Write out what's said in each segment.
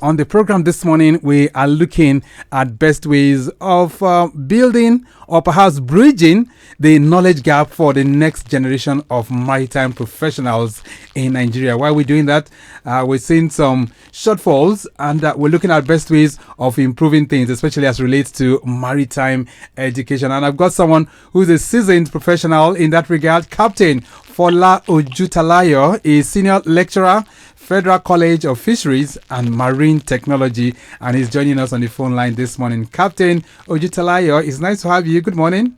On the program this morning, we are looking at best ways of building or perhaps bridging the knowledge gap for the next generation of maritime professionals in Nigeria. While we're doing that, we're seeing some shortfalls and we're looking at best ways of improving things, especially as relates to maritime education. And I've got someone who's a seasoned professional in that regard, Captain Fola Ojutalayo, a senior lecturer, Federal College of Fisheries and Marine Technology, and he's joining us on the phone line this morning. Captain Ojutalayo, it's nice to have you. Good morning.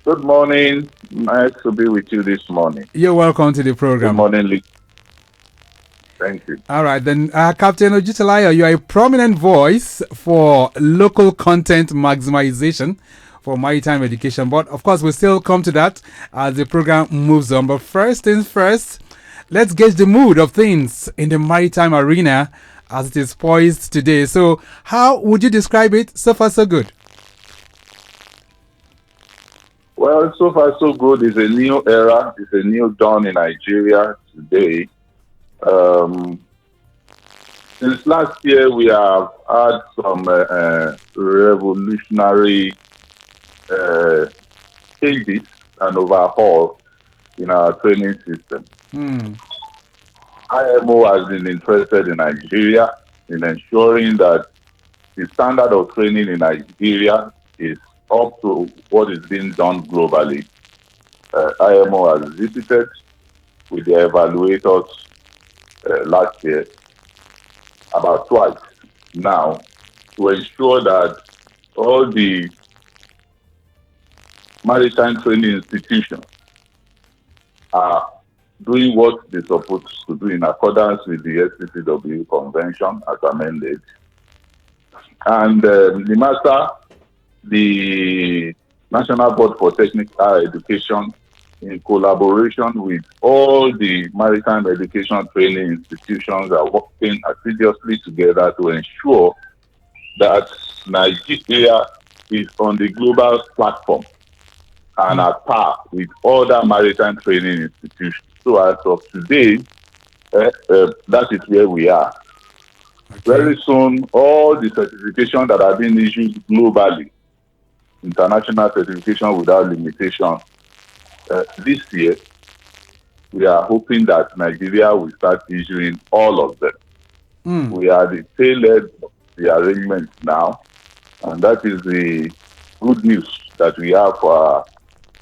Good morning. Nice to be with you this morning. You're welcome to the program. Good morning, Lee. Thank you. All right, then, Captain Ojutalayo, you are a prominent voice for local content maximization for maritime education. But of course, we'll still come to that as the program moves on. But first things first, let's gauge the mood of things in the maritime arena as it is poised today. So, how would you describe it? So far, so good. Well, so far, so good. It's a new era. It's a new dawn in Nigeria today. Since last year, we have had some revolutionary changes and overhaul in our training system. IMO has been interested in Nigeria in ensuring that the standard of training in Nigeria is up to what is being done globally. IMO has visited with the evaluators last year about twice now to ensure that all the maritime training institutions are doing what they're supposed to do in accordance with the SCCW Convention as amended. And the National Board for Technical Education, in collaboration with all the maritime education training institutions, are working assiduously together to ensure that Nigeria is on the global platform and at par with other maritime training institutions. So as of today, that is where we are. Okay. Very soon, all the certifications that are being issued globally, international certification without limitation, this year, we are hoping that Nigeria will start issuing all of them. We are the tail end of the arrangement now, and that is the good news that we have for our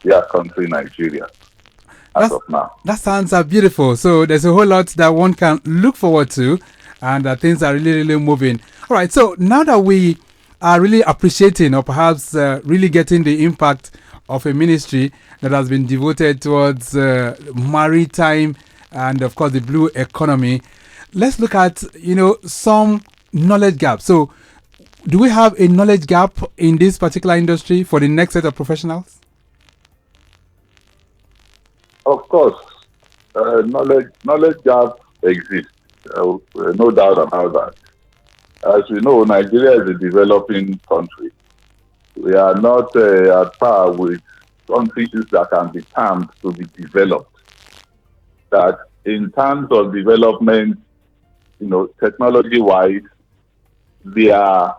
dear country, Nigeria, as of now. That sounds beautiful. So there's a whole lot that one can look forward to, and things are really, really moving. All right, so now that we are really appreciating or perhaps really getting the impact of a ministry that has been devoted towards maritime and, of course, the blue economy, let's look at, some knowledge gaps. So do we have a knowledge gap in this particular industry for the next set of professionals? Of course, knowledge gap exists. No doubt about that. As we know, Nigeria is a developing country. We are not at par with countries that can be termed to be developed. That in terms of development, technology-wise, their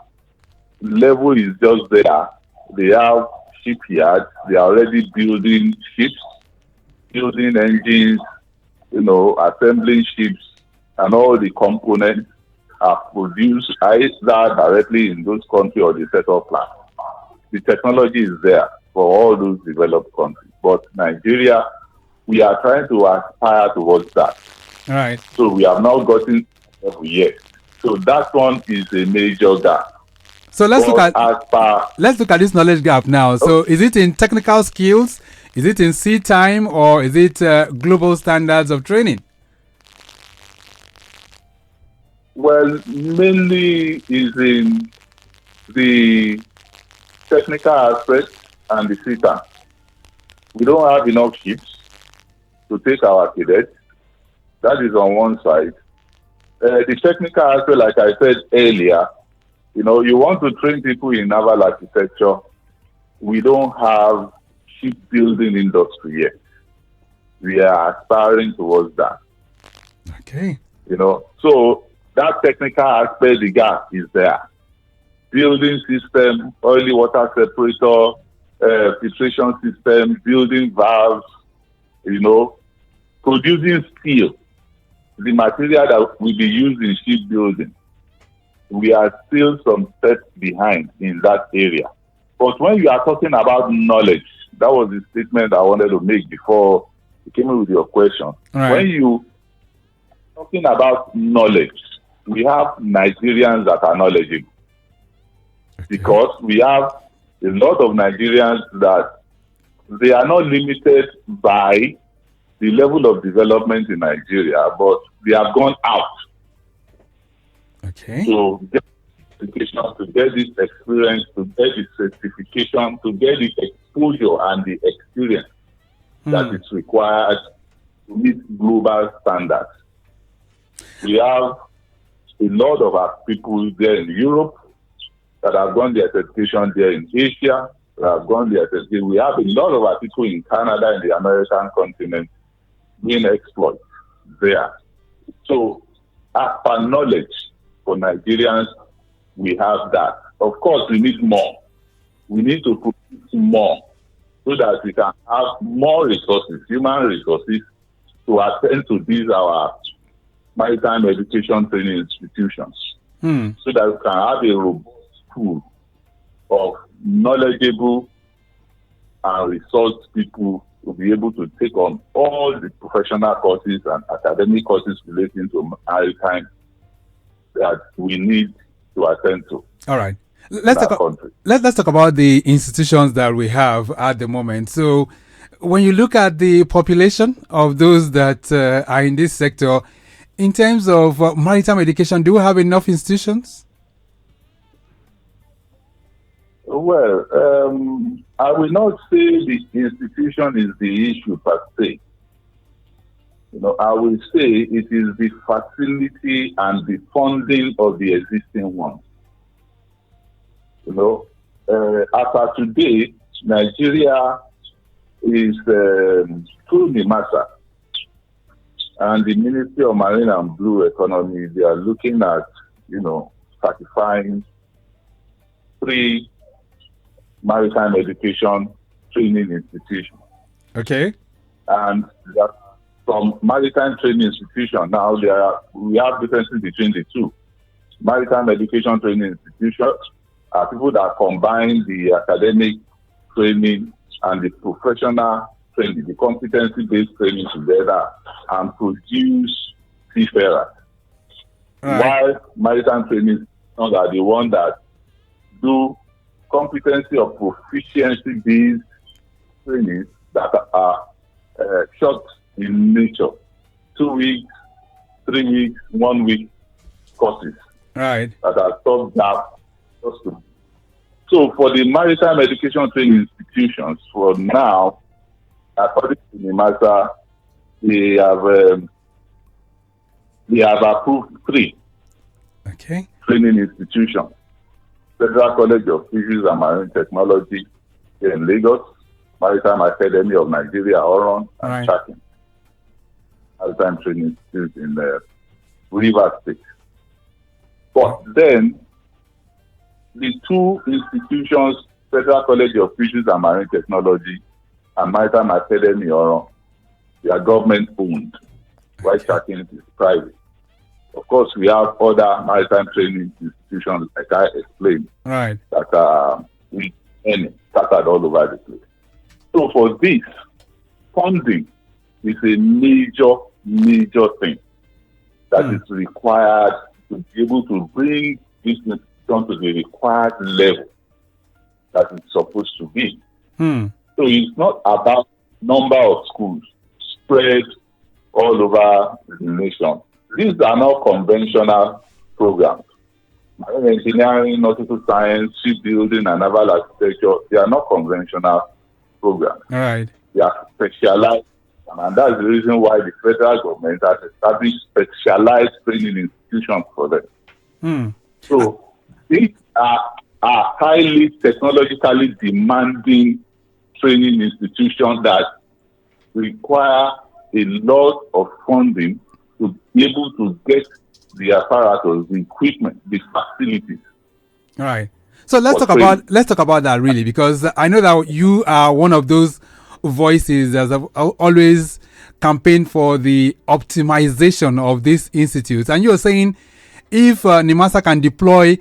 level is just there. They have shipyards. They are already building ships, building engines, assembling ships, and all the components are produced either directly in those countries or the setup plant. The technology is there for all those developed countries. But Nigeria, we are trying to aspire towards that. All right. So we have not gotten yet. So that one is a major gap. So let's look at this knowledge gap now. So is it in technical skills? Is it in sea time, or is it global standards of training? Well, mainly is in the technical aspect and the sea time. We don't have enough ships to take our cadets. That is on one side. The technical aspect, like I said earlier, you want to train people in naval architecture. We don't have shipbuilding industry yet. We are aspiring towards that. Okay. So that technical aspect, the gap is there. Building system, oily water separator, filtration system, building valves, you know, producing steel, the material that will be used in shipbuilding. We are still some steps behind in that area. But when you are talking about knowledge, that was the statement I wanted to make before you came in with your question. Right. When you talking about knowledge, we have Nigerians that are knowledgeable because we have a lot of Nigerians that they are not limited by the level of development in Nigeria, but they have gone out to get education, to get this experience, to get the certification, to get the exposure and the experience that is required to meet global standards. We have a lot of our people there in Europe that have gone their education there in Asia, that have gone their education. We have a lot of our people in Canada and the American continent being exploited there. So, as per knowledge for Nigerians, we have that. Of course, we need more. We need to produce more so that we can have more resources, human resources, to attend to these our maritime education training institutions, so that we can have a robust pool of knowledgeable and resource people to be able to take on all the professional courses and academic courses relating to maritime that we need to attend to. All right. Let's talk about the institutions that we have at the moment. So, when you look at the population of those that are in this sector, in terms of maritime education, do we have enough institutions? Well, I will not say the institution is the issue per se. I will say it is the facility and the funding of the existing ones. As of today, Nigeria is through the matter, and the Ministry of Marine and Blue Economy, they are looking at, certifying 3 maritime education training institutions. Okay. And that from maritime training institution, now we have differences between the two. Maritime education training institutions are people that combine the academic training and the professional training, the competency-based training together and produce seafarers. Right. While maritime training are the ones that do competency or proficiency-based training that are short in nature, 2 weeks, 3 weeks, 1 week courses. Right. That are top gap. So for the maritime education training institutions, for now, according to the matter, they have approved 3 training institutions. Federal College of Fisheries and Marine Technology here in Lagos, Maritime Academy of Nigeria, Oron, and Chakin. Maritime Training Institute in Rivers State. But then, the 2 institutions, Federal College of Fisheries and Marine Technology and Maritime Academy, Oron, they are government-owned, while Chakin is private. Of course, we have other maritime training institutions, like I explained, that are scattered all over the place. So for this, funding is a major thing that is required to be able to bring this institution to the required level that it's supposed to be. So it's not about number of schools spread all over the nation. These are not conventional programs. Marine engineering, nautical science, shipbuilding, and naval architecture, they are not conventional programs. Right. They are specialized, and that's the reason why the federal government has established specialized training institutions for them. So these are highly technologically demanding training institutions that require a lot of funding to be able to get the apparatus, the equipment, the facilities All right. So for training. let's talk about that really, because I know that you are one of those voices that have always campaigned for the optimization of these institutes, and you're saying if NIMASA can deploy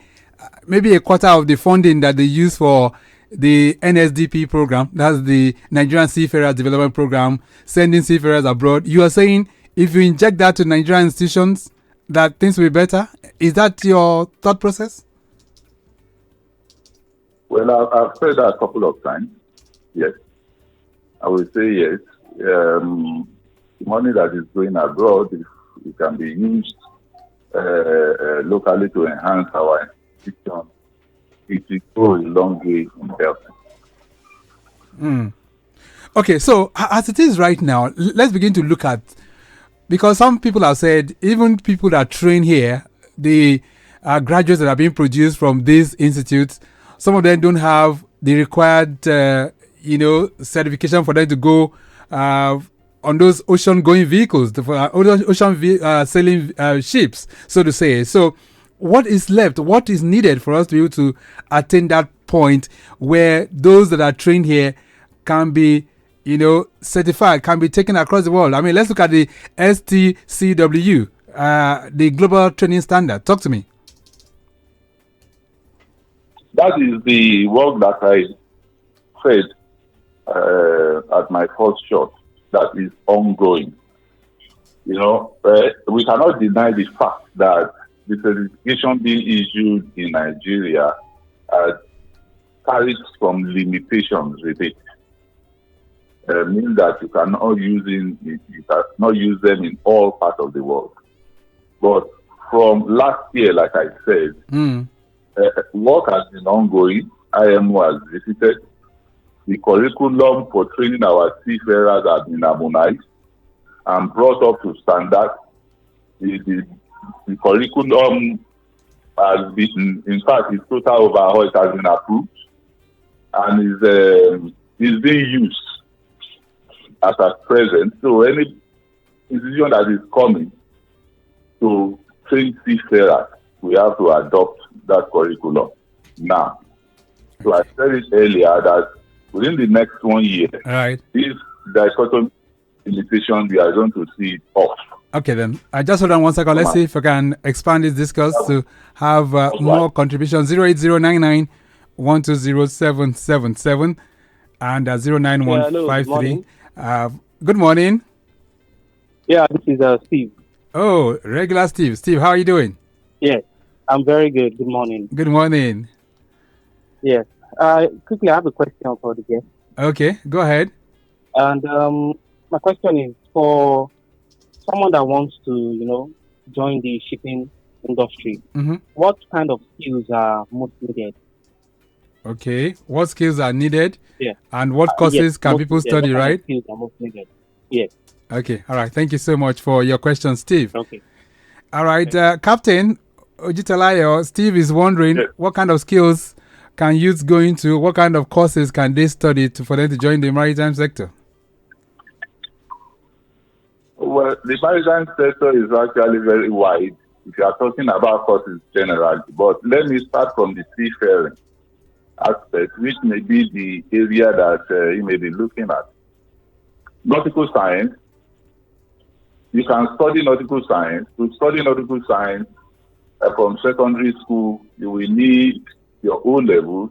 maybe a quarter of the funding that they use for the NSDP program, that's the Nigerian Seafarers Development Program, sending seafarers abroad. You are saying if you inject that to Nigerian institutions, that things will be better. Is that your thought process? Well, I've said that a couple of times. Yes, I will say yes. Money that is going abroad, if it can be used locally to enhance our institution, it will go a long way in helping. Okay, so as it is right now, let's begin to look at, because some people have said even people that train here, the graduates that are being produced from these institutes, some of them don't have the required, certification for them to go on those ocean-going vehicles, sailing ships, so to say. So, what is left? What is needed for us to be able to attain that point where those that are trained here can be, certified, can be taken across the world? I mean, let's look at the STCW, the Global Training Standard. Talk to me. That is the work that I said at my first shot that is ongoing. We cannot deny the fact that the certification being issued in Nigeria carries some limitations with it. Means that you cannot use them in all parts of the world. But from last year, like I said, work has been ongoing. IMO has visited. The curriculum for training our seafarers has been harmonized and brought up to standard. The curriculum has been, in fact, its total overhaul has been approved and is being used as at present. So any institution that is coming to train seafarers, we have to adopt that curriculum now. So I said it earlier that within the next 1 year, Right. this dichotomy limitation, we are going to see it off. Okay, then. I just hold on 1 second. Let's see if I can expand this discourse to have more contributions. 08099 120 and 09153. Good morning. Yeah, this is Steve. Oh, regular Steve. Steve, how are you doing? Yes, I'm very good. Good morning. Good morning. Yes. Quickly, I have a question for the guest. Okay, go ahead. And my question is for someone that wants to, join the shipping industry. What kind of skills are most needed? Okay, what skills are needed? Yeah. And what courses yes, can people study, what kind right? of skills are most needed? Yes. Okay, all right. Thank you so much for your question, Steve. Okay. All right, Captain Ojitalayo, Steve is wondering what kind of skills can youths go into? What kind of courses can they study for them to join the maritime sector? Well, the maritime sector is actually very wide if you are talking about courses generally. But let me start from the seafaring aspect, which may be the area that you may be looking at. Nautical science. You can study nautical science. To study nautical science from secondary school, you will need your O levels,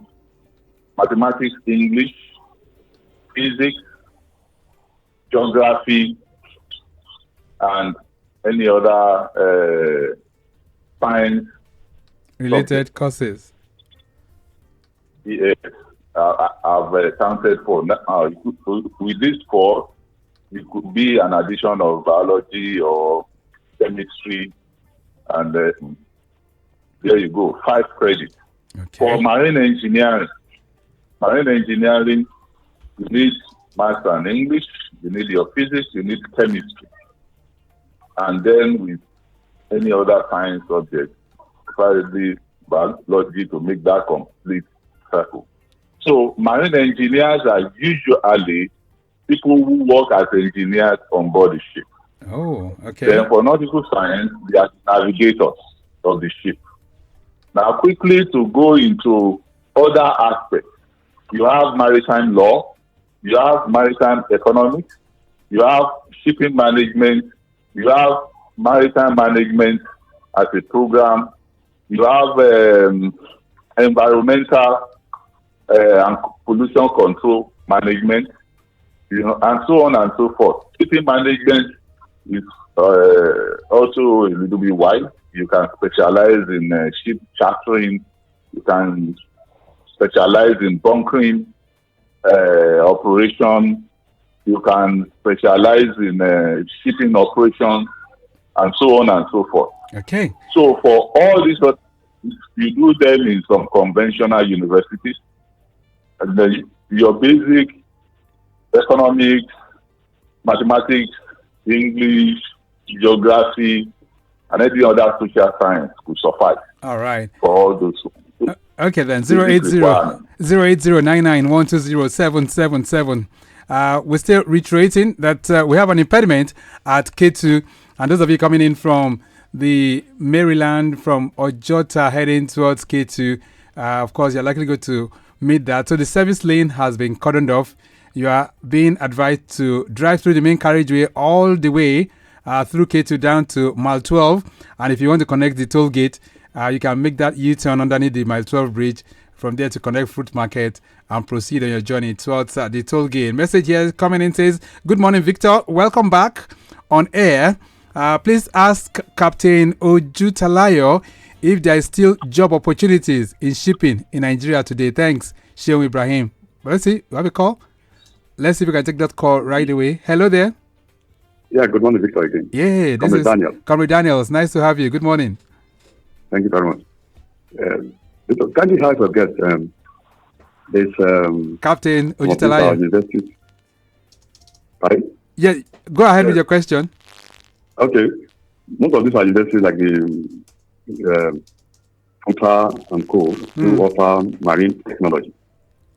mathematics, English, physics, geography, and any other science related courses. Yes, I've counted for now. With this course, it could be an addition of biology or chemistry, and there you go, 5 credits. Okay. For marine engineering, you need maths and English, you need your physics, you need chemistry. And then with any other science subject, probably biology to make that complete circle. So marine engineers are usually people who work as engineers on board the ship. Oh, okay. Then for nautical science, they are navigators of the ship. Now, quickly to go into other aspects, you have maritime law, you have maritime economics, you have shipping management, you have maritime management as a program, you have environmental and pollution control management, and so on and so forth. Shipping management is also a little bit wide. You can specialize in ship chartering. You can specialize in bunkering operation. You can specialize in shipping operations and so on and so forth. Okay. So for all these, you do them in some conventional universities, and then your basic economics, mathematics, English, geography, and any other social science could suffice. All right. For all those. Okay then. 080-099-120-777. We're still reiterating that we have an impediment at K2, and those of you coming in from the Maryland, from Ojota heading towards K2, of course, you're likely going to meet that. So the service lane has been cordoned off. You are being advised to drive through the main carriageway all the way through K2 down to mile 12. And if you want to connect the toll gate, you can make that U-turn underneath the mile 12 bridge. From there to connect Fruit Market and proceed on your journey towards the toll gate. Message here coming in says, "Good morning, Victor. Welcome back on air. Please ask Captain Ojutalayo if there is still job opportunities in shipping in Nigeria today. Thanks, Sheon Ibrahim." Let's see, we have a call. Let's see if we can take that call right away. Hello there. Yeah, good morning, Victor, again. Yeah, this Comrade is Daniel. Comrade Daniel. It's nice to have you. Good morning. Thank you very much. Victor, can you help us get this Captain Ojutalayo. universities? Right? Yeah, go ahead with your question. Okay. Most of these are universities like the Funta and Co. who offer marine technology.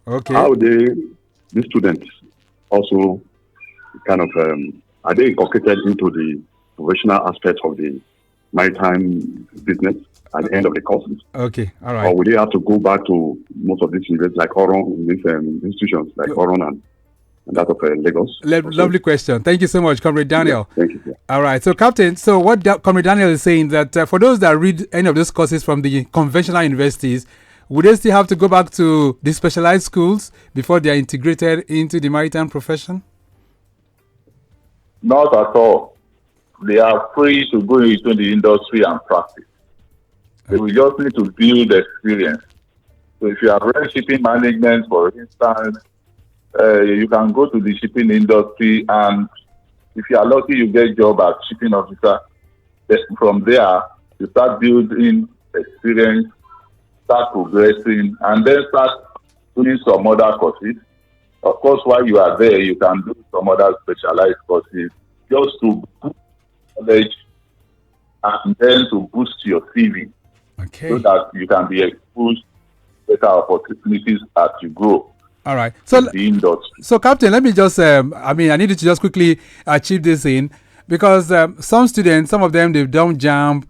Okay. How these students also kind of are they incorporated into the professional aspects of the maritime business at the end of the courses? Okay, all right. Or would they have to go back to most of these universities like Oron, these institutions like Oron and that of Lagos? Lovely question. Thank you so much, Comrade Daniel. Yeah, thank you. Yeah. All right. So, Captain, so what Comrade Daniel is saying that for those that read any of those courses from the conventional universities, would they still have to go back to the specialized schools before they are integrated into the maritime profession? Not at all. They are free to go into the industry and practice. They will just need to build experience. So if you have read shipping management, for instance, you can go to the shipping industry, and if you are lucky, you get a job as shipping officer. Then from there, you start building experience, start progressing, and then start doing some other courses. Of course, while you are there, you can do some other specialized courses just to boost knowledge and then to boost your CV. Okay. So that you can be exposed to better opportunities as you grow. All right. So, the industry. So, Captain, let me just, I need you to just quickly achieve this in, because some students, some of them, they've done JAMB.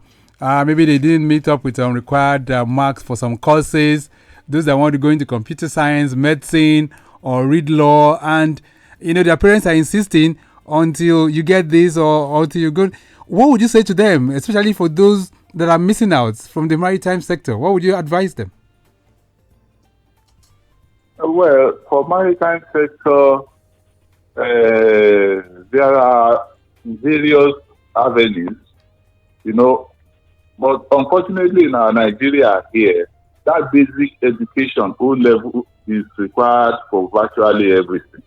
Maybe they didn't meet up with required marks for some courses. Those that want to go into computer science, medicine, or read law. And, their parents are insisting until you get this or until you go. What would you say to them, especially for those that are missing out from the maritime sector? What would you advise them? Well, for maritime sector, there are various avenues, but unfortunately in our Nigeria here, that basic education, O level, is required for virtually everything.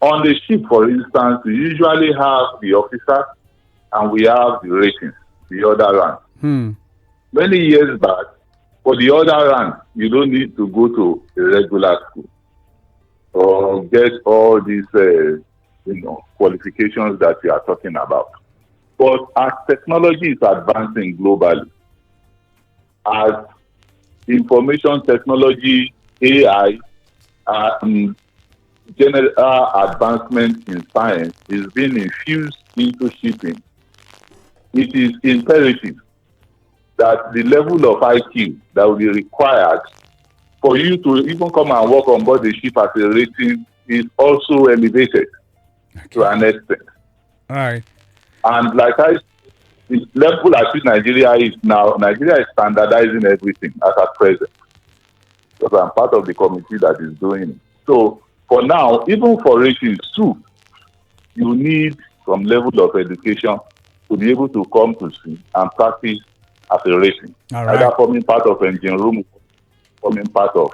On the ship, for instance, we usually have the officers and we have the ratings, the other rank. Many years back, for the other rank, you don't need to go to a regular school or get all these, qualifications that we are talking about. But as technology is advancing globally, as information technology, AI, general advancement in science is being infused into shipping, it is imperative that the level of IQ that will be required for you to even come and work on board the ship as a rating is also elevated to an extent. All right. And like the level at which Nigeria is now, Nigeria is standardizing everything at present. Because I'm part of the committee that is doing it. So for now, even for ratings too, you need some level of education to be able to come to sea and practice as a rating. All right. Either forming part of engine room, forming part of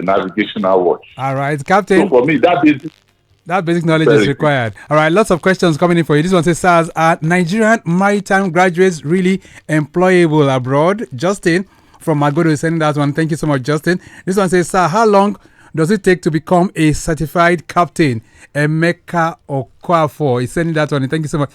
navigational watch. All right, Captain. So for me, that basic knowledge is required. All right, lots of questions coming in for you. This one says, SARS, are Nigerian maritime graduates really employable abroad? Justin from Magodo is sending that one. Thank you so much, Justin. This one says, sir, how long does it take to become a certified captain? Emeka Okwafo is sending that one. Thank you so much.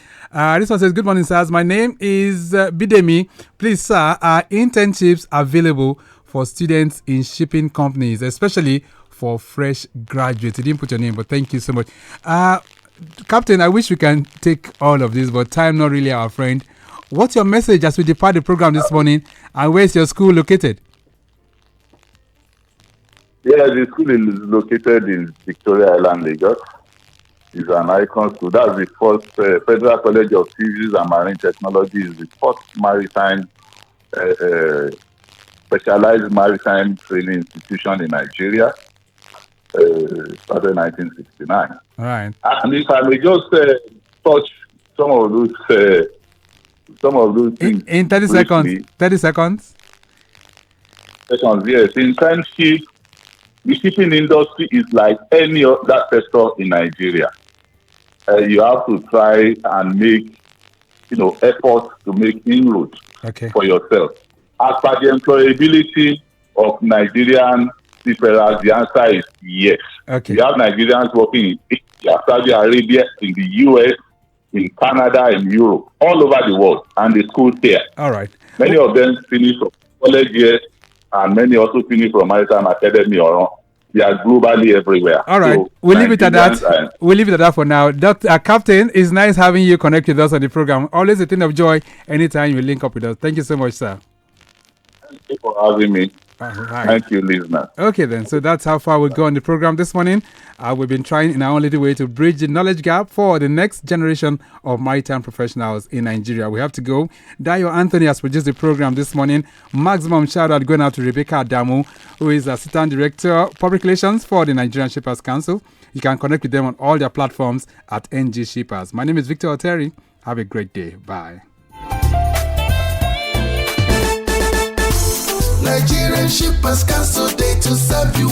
This one says, good morning, sirs. My name is Bidemi. Please, sir, are internships available for students in shipping companies, especially for fresh graduates? You didn't put your name, but thank you so much. Captain, I wish we can take all of this, but time not really our friend. What's your message as we depart the program this morning, and where's your school located? Yeah, the school is located in Victoria Island, Lagos. It's an icon school. That's the first Federal College of Physics and Marine Technology is the first maritime, specialized maritime training institution in Nigeria. Started in 1969. All right. And if I may just touch some of those things. In 30 seconds. 30 seconds. Seconds, yes. Internship, the shipping industry is like any other sector in Nigeria. You have to try and make, efforts to make inroads for yourself. As per the employability of Nigerian seafarers, the answer is yes. Okay. We have Nigerians working in India, Saudi Arabia, in the US, in Canada, in Europe, all over the world, and the schools here. All right. Many of them finish from college here, and many also finish from Maritime Academy or they are globally everywhere. All right. So we'll leave it at that. We'll leave it at that for now. Captain, it's nice having you connect with us on the program. Always a thing of joy anytime you link up with us. Thank you so much, sir. Thank you for having me. Right. Thank you, listener. Okay, then. So that's how far we go on the program this morning. We've been trying in our own little way to bridge the knowledge gap for the next generation of maritime professionals in Nigeria. We have to go. Dayo Anthony has produced the program this morning. Maximum shout out going out to Rebecca Adamu, who is Assistant Director Public Relations for the Nigerian Shippers Council. You can connect with them on all their platforms at NG Shippers. My name is Victor Oteri. Have a great day. Bye. Nigerian Shippers Council, day to serve you.